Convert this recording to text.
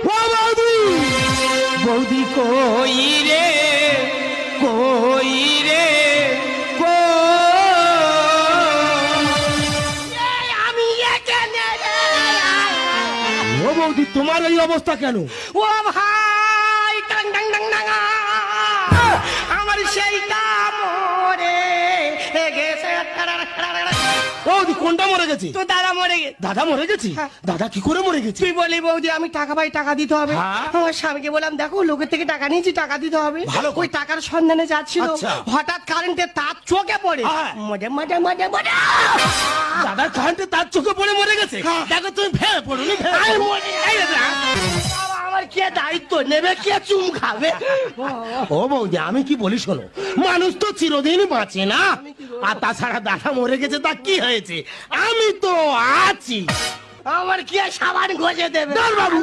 ও বৌদি, বৌদি কই রে, কই রে, আমি এখানে রে। ও বৌদি তোমার এই অবস্থা কেন? ও ভাই, টাং টাং টাং টাং, আমার সেইটা মরে গেছে। বৌদি কোনটা মরে গেছে? তো দাদা মরে গেছে। দাদা মরে গেছে? হ্যাঁ। দাদা কি করে মরে গেছে? তুই বলি বৌদি আমি টাকা পাই, টাকা দিতে হবে। হ্যাঁ। আমার স্বামীকে বললাম দেখো লোকের থেকে টাকা নিয়েছি, টাকা দিতে হবে। ভালো কথা। ওই টাকার সন্ধানে যাচ্ছিল, আচ্ছা। হঠাৎ কারেন্টের তার চোখে পড়ে হ্যাঁ। মরে মরে মরে মরে। দাদার কারেন্টে তার চোখে পড়ে মরে গেছে? হ্যাঁ। দেখো তুমি ভেঙে পড়ুনি, আর মরে এই দাদা, বাবা, আমার কে দায়িত্ব নেবে, কে চুম খাবে? ও বৌদি আমি কি বলি শোনো, মানুষ তো চিরদিন বাঁচে না। আর তাছাড়া দাদা মরে গেছে তা কি হয়েছে, আমি তো আছি। আমার কে সাবান ঘষে দেবে? ধর বাবু।